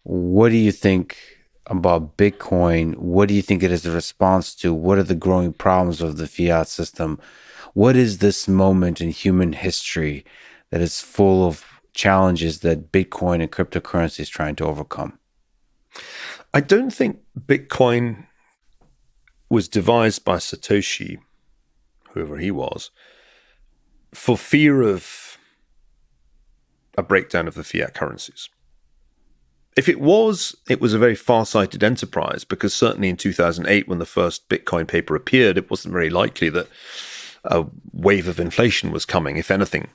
What do you think about Bitcoin? What do you think it is a response to? What are the growing problems of the fiat system? What is this moment in human history that is full of challenges that Bitcoin and cryptocurrency is trying to overcome? I don't think Bitcoin was devised by Satoshi, whoever he was, for fear of a breakdown of the fiat currencies. If it was a very far-sighted enterprise, because certainly in 2008, when the first Bitcoin paper appeared, it wasn't very likely that a wave of inflation was coming. If anything,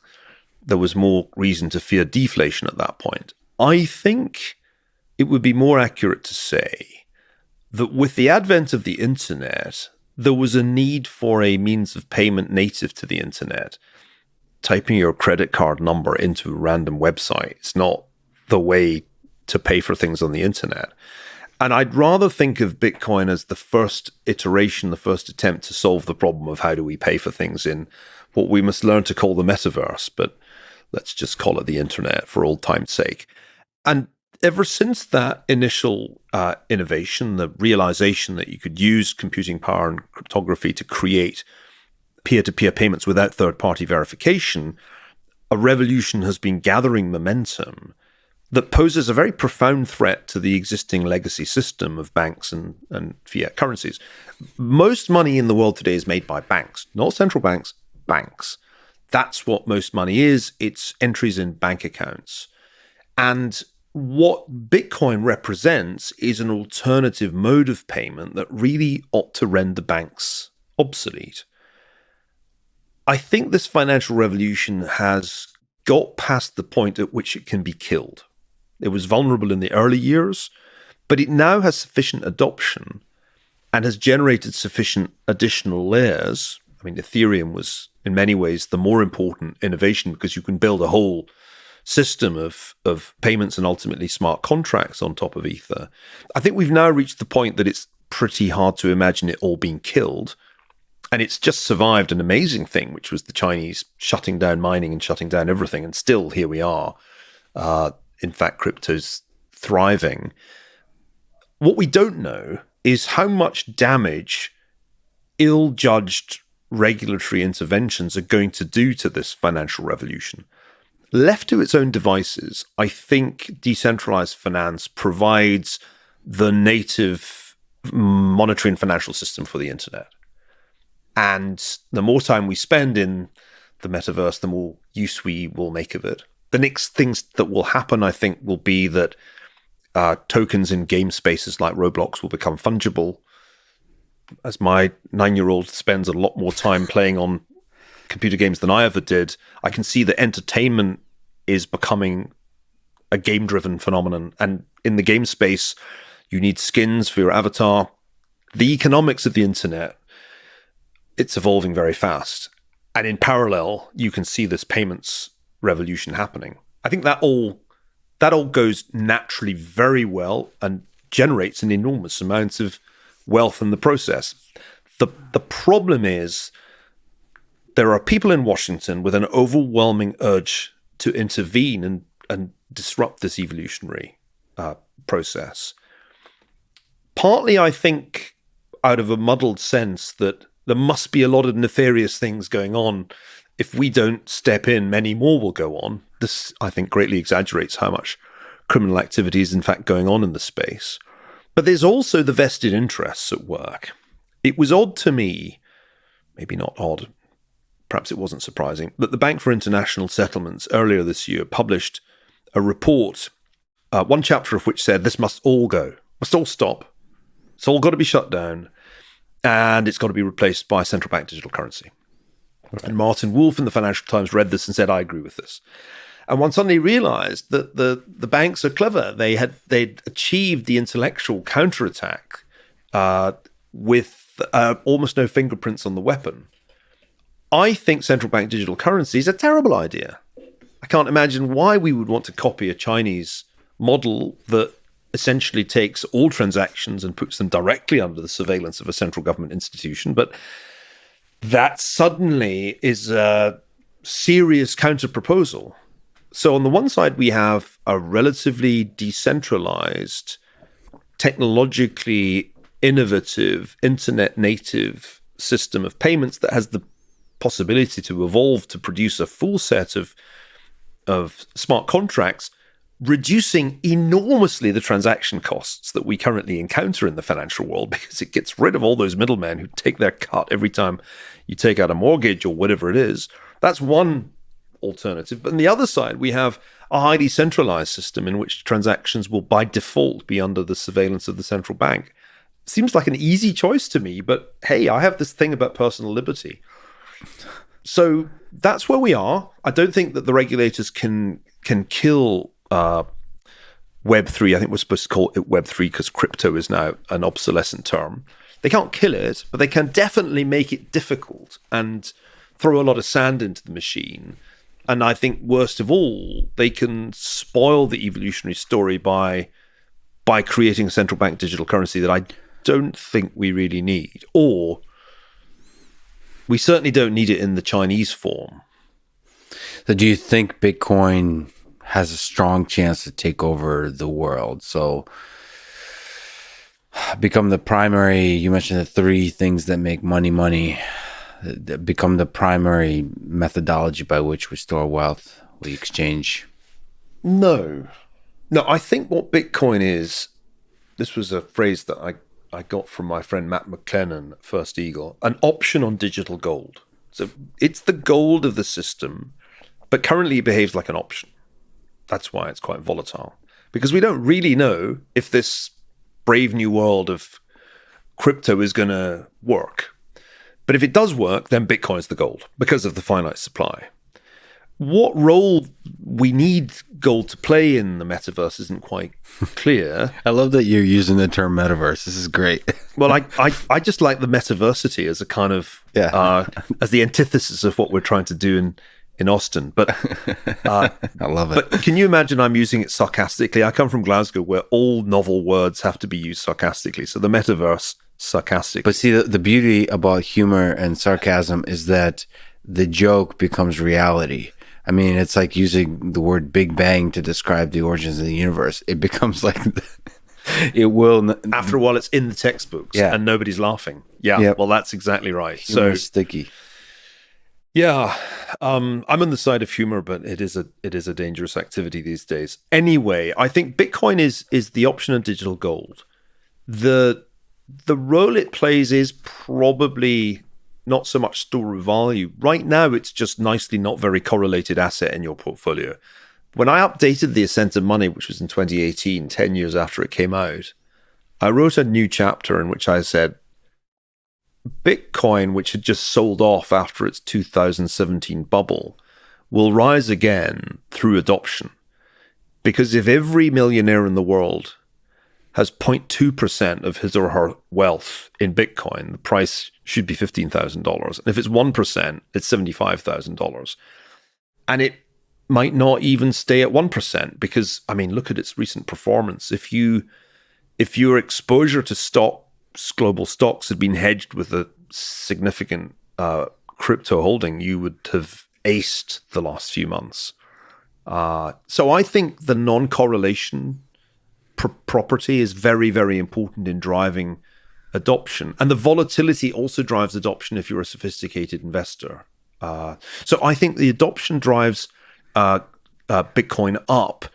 there was more reason to fear deflation at that point. I think it would be more accurate to say that with the advent of the internet, there was a need for a means of payment native to the internet. Typing your credit card number into a random website is not the way to pay for things on the internet. And I'd rather think of Bitcoin as the first iteration, the first attempt to solve the problem of how do we pay for things in what we must learn to call the metaverse, but let's just call it the internet for old time's sake. And ever since that initial innovation, the realization that you could use computing power and cryptography to create peer-to-peer payments without third-party verification, a revolution has been gathering momentum that poses a very profound threat to the existing legacy system of banks and fiat currencies. Most money in the world today is made by banks, not central banks, banks. That's what most money is. It's entries in bank accounts. And what Bitcoin represents is an alternative mode of payment that really ought to render banks obsolete. I think this financial revolution has got past the point at which it can be killed. It was vulnerable in the early years, but it now has sufficient adoption and has generated sufficient additional layers. I mean, Ethereum was in many ways the more important innovation because you can build a whole system of payments and ultimately smart contracts on top of Ether. I think we've now reached the point that it's pretty hard to imagine it all being killed. And it's just survived an amazing thing, which was the Chinese shutting down mining and shutting down everything. And still here we are. In fact, crypto's thriving. What we don't know is how much damage ill-judged regulatory interventions are going to do to this financial revolution. Left to its own devices, I think decentralized finance provides the native monetary and financial system for the internet. And the more time we spend in the metaverse, the more use we will make of it. The next things that will happen, I think, will be that tokens in game spaces like Roblox will become fungible. As my 9-year-old spends a lot more time playing on computer games than I ever did, I can see that entertainment is becoming a game-driven phenomenon. And in the game space, you need skins for your avatar. The economics of the internet, it's evolving very fast. And in parallel, you can see this payments revolution happening. I think that all goes naturally very well and generates an enormous amount of wealth in the process. The problem is there are people in Washington with an overwhelming urge to intervene and disrupt this evolutionary process. Partly, I think, out of a muddled sense that there must be a lot of nefarious things going on. If we don't step in, many more will go on. This, I think, greatly exaggerates how much criminal activity is in fact going on in the space. But there's also the vested interests at work. It was odd to me, maybe not odd, perhaps it wasn't surprising, that the Bank for International Settlements earlier this year published a report, one chapter of which said this must all go, must all stop. It's all got to be shut down, and it's got to be replaced by central bank digital currency. Right. And Martin Wolf in the Financial Times read this and said, I agree with this. And one suddenly realized that the banks are clever. They'd achieved the intellectual counterattack with almost no fingerprints on the weapon. I think central bank digital currency is a terrible idea. I can't imagine why we would want to copy a Chinese model that essentially takes all transactions and puts them directly under the surveillance of a central government institution. But that suddenly is a serious counter-proposal So on the one side, we have a relatively decentralized, technologically innovative, internet native system of payments that has the possibility to evolve to produce a full set of smart contracts, reducing enormously the transaction costs that we currently encounter in the financial world, because it gets rid of all those middlemen who take their cut every time you take out a mortgage or whatever it is. That's one alternative. But on the other side, we have a highly centralized system in which transactions will by default be under the surveillance of the central bank. Seems like an easy choice to me, but hey, I have this thing about personal liberty. So that's where we are. I don't think that the regulators can kill Web3. I think we're supposed to call it Web3 because crypto is now an obsolescent term. They can't kill it, but they can definitely make it difficult and throw a lot of sand into the machine. And I think worst of all, they can spoil the evolutionary story by creating a central bank digital currency that I don't think we really need. Or we certainly don't need it in the Chinese form. So do you think Bitcoin has a strong chance to take over the world? So become the primary, you mentioned the three things that make money, become the primary methodology by which we store wealth, we exchange. No, I think what Bitcoin is, this was a phrase that I got from my friend Matt McLennan at First Eagle, an option on digital gold. So it's the gold of the system, but currently it behaves like an option. That's why it's quite volatile, because we don't really know if this brave new world of crypto is going to work. But if it does work, then Bitcoin is the gold because of the finite supply. What role we need gold to play in the metaverse isn't quite clear. I love that you're using the term metaverse. This is great. Well, I just like the metaversity as a kind of as the antithesis of what we're trying to do in Austin. But I love it. But can you imagine I'm using it sarcastically? I come from Glasgow, where all novel words have to be used sarcastically. So the metaverse, sarcastic. But see, the beauty about humor and sarcasm is that the joke becomes reality. I mean, it's like using the word Big Bang to describe the origins of the universe. It becomes like it will. After a while, it's in the textbooks, and nobody's laughing. Yeah, yep. Well, that's exactly right. Humor is sticky. Yeah, I'm on the side of humor, but it is a dangerous activity these days. Anyway, I think Bitcoin is the option of digital gold. The role it plays is probably not so much store of value. Right now, it's just nicely not very correlated asset in your portfolio. When I updated The Ascent of Money, which was in 2018, 10 years after it came out, I wrote a new chapter in which I said, Bitcoin, which had just sold off after its 2017 bubble, will rise again through adoption. Because if every millionaire in the world has 0.2% of his or her wealth in Bitcoin, the price should be $15,000. And if it's 1%, it's $75,000. And it might not even stay at 1% because, I mean, look at its recent performance. If your exposure to global stocks had been hedged with a significant crypto holding, you would have aced the last few months. So I think the non-correlation property is very, very important in driving adoption. And the volatility also drives adoption if you're a sophisticated investor. So I think the adoption drives Bitcoin up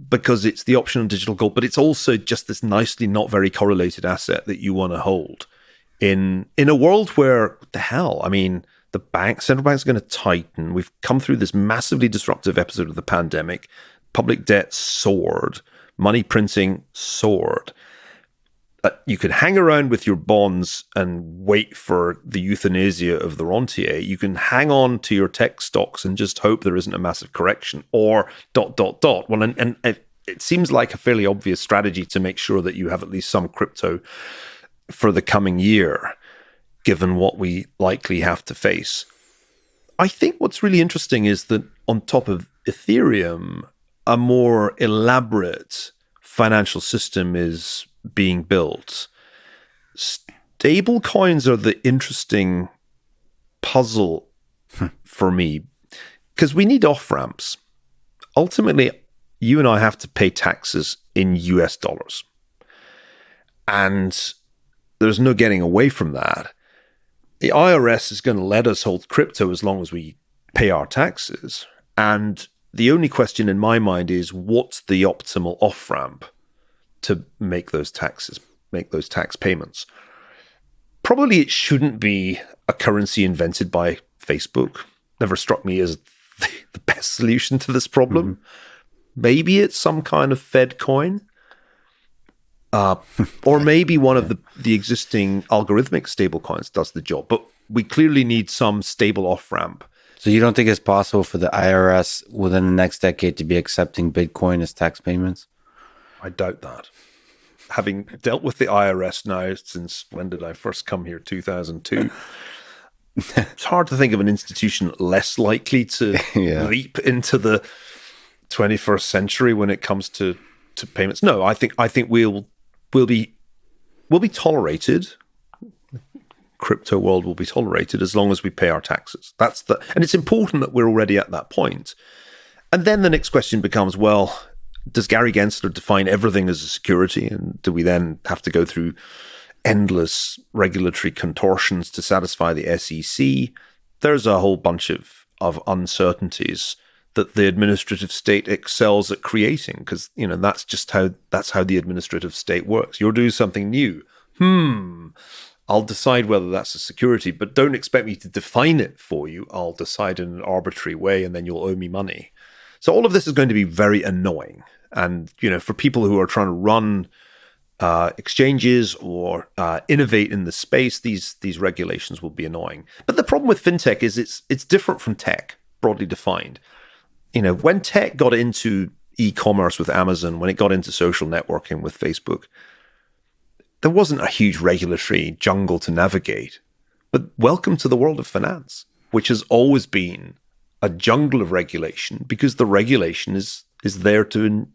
because it's the option on digital gold, but it's also just this nicely not very correlated asset that you want to hold in a world where, what the hell, I mean, central banks are going to tighten. We've come through this massively disruptive episode of the pandemic. Public debt soared. Money printing soared. You could hang around with your bonds and wait for the euthanasia of the rentier. You can hang on to your tech stocks and just hope there isn't a massive correction, or ... Well, and it seems like a fairly obvious strategy to make sure that you have at least some crypto for the coming year, given what we likely have to face. I think what's really interesting is that on top of Ethereum, a more elaborate financial system is being built. Stablecoins are the interesting puzzle for me because we need off-ramps. ultimately, you and I have to pay taxes in US dollars. And there's no getting away from that. The IRS is going to let us hold crypto as long as we pay our taxes. And the only question in my mind is, what's the optimal off-ramp to make those tax payments? Probably it shouldn't be a currency invented by Facebook. Never struck me as the best solution to this problem. Maybe it's some kind of Fed coin. Or maybe one of the existing algorithmic stablecoins does the job. But we clearly need some stable off-ramp. So you don't think it's possible for the IRS within the next decade to be accepting Bitcoin as tax payments? I doubt that. Having dealt with the IRS now since, when did I first come here? 2002. It's hard to think of an institution less likely to leap into the 21st century when it comes to payments. No, I think we'll be tolerated. Crypto world will be tolerated as long as we pay our taxes. And it's important that we're already at that point. And then the next question becomes, well, does Gary Gensler define everything as a security? And do we then have to go through endless regulatory contortions to satisfy the SEC? There's a whole bunch of uncertainties that the administrative state excels at creating, because that's how the administrative state works. You'll do something new. I'll decide whether that's a security, but don't expect me to define it for you. I'll decide in an arbitrary way, and then you'll owe me money. So all of this is going to be very annoying. And, for people who are trying to run exchanges or innovate in the space, these regulations will be annoying. But the problem with fintech is it's different from tech, broadly defined. When tech got into e-commerce with Amazon, when it got into social networking with Facebook, there wasn't a huge regulatory jungle to navigate. But welcome to the world of finance, which has always been a jungle of regulation, because the regulation is there to,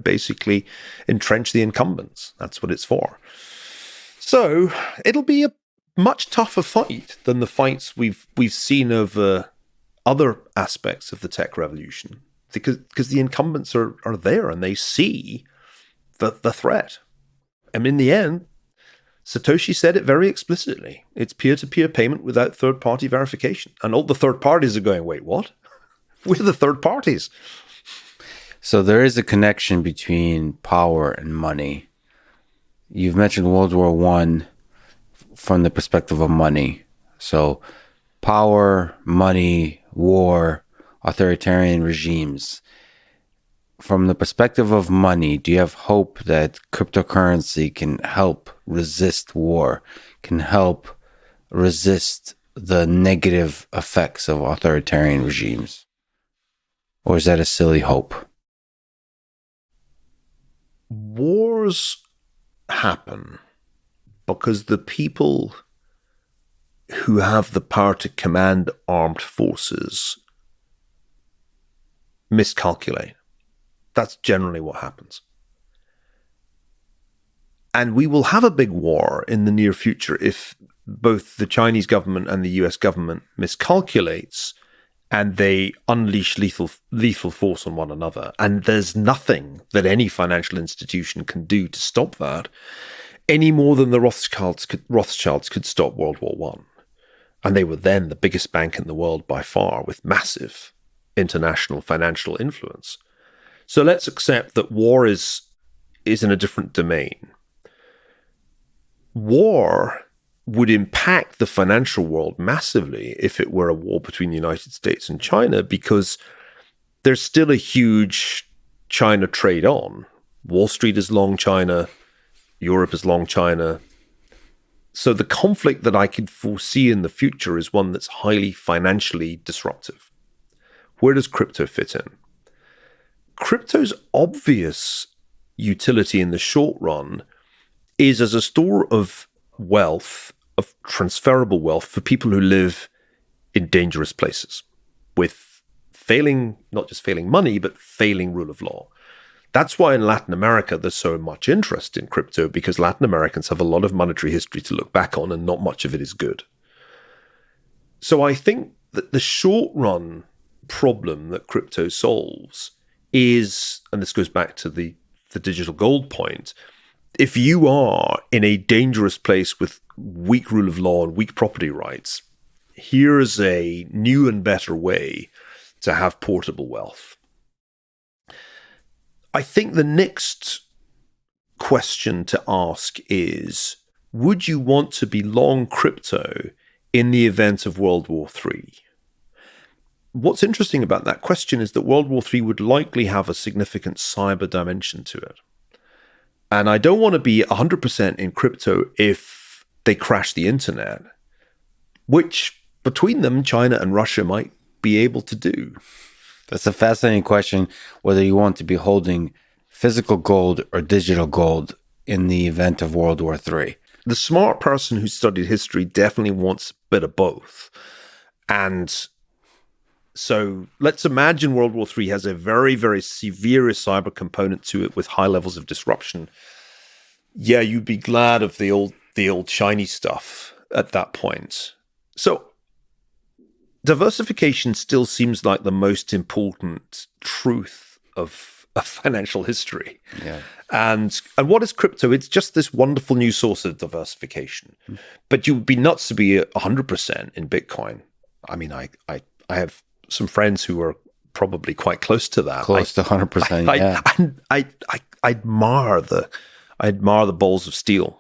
basically entrench the incumbents. That's what it's for. So it'll be a much tougher fight than the fights we've seen over other aspects of the tech revolution, because the incumbents are there and they see the threat. And in the end, Satoshi said it very explicitly. It's peer-to-peer payment without third-party verification. And all the third parties are going, wait, what? We're the third parties. So there is a connection between power and money. You've mentioned World War I from the perspective of money. So power, money, war, authoritarian regimes. From the perspective of money, do you have hope that cryptocurrency can help resist war, can help resist the negative effects of authoritarian regimes? Or is that a silly hope? Wars happen because the people who have the power to command armed forces miscalculate. That's generally what happens. And we will have a big war in the near future if both the Chinese government and the US government miscalculates and they unleash lethal force on one another. And there's nothing that any financial institution can do to stop that, any more than the Rothschilds could stop World War I. And they were then the biggest bank in the world by far, with massive international financial influence. So let's accept that war is in a different domain. War would impact the financial world massively if it were a war between the United States and China, because there's still a huge China trade on. Wall Street is long China, Europe is long China. So the conflict that I could foresee in the future is one that's highly financially disruptive. Where does crypto fit in? Crypto's obvious utility in the short run is as a store of wealth, of transferable wealth for people who live in dangerous places with failing, not just failing money, but failing rule of law. That's why in Latin America there's so much interest in crypto, because Latin Americans have a lot of monetary history to look back on and not much of it is good. So I think that the short run problem that crypto solves is, and this goes back to the digital gold point, if you are in a dangerous place with weak rule of law and weak property rights, here's a new and better way to have portable wealth. I think the next question to ask is, would you want to be long crypto in the event of World War III? What's interesting about that question is that World War III would likely have a significant cyber dimension to it. And I don't want to be 100% in crypto if they crash the internet, which between them, China and Russia might be able to do. That's a fascinating question, whether you want to be holding physical gold or digital gold in the event of World War III. The smart person who studied history definitely wants a bit of both. And so let's imagine World War III has a very, very severe cyber component to it with high levels of disruption. Yeah, you'd be glad of the old shiny stuff at that point. So diversification still seems like the most important truth of financial history. Yeah. And what is crypto? It's just this wonderful new source of diversification. But you would be nuts to be 100% in Bitcoin. I mean, I have some friends who are probably quite close to that. Close to 100%, yeah. I admire the balls of steel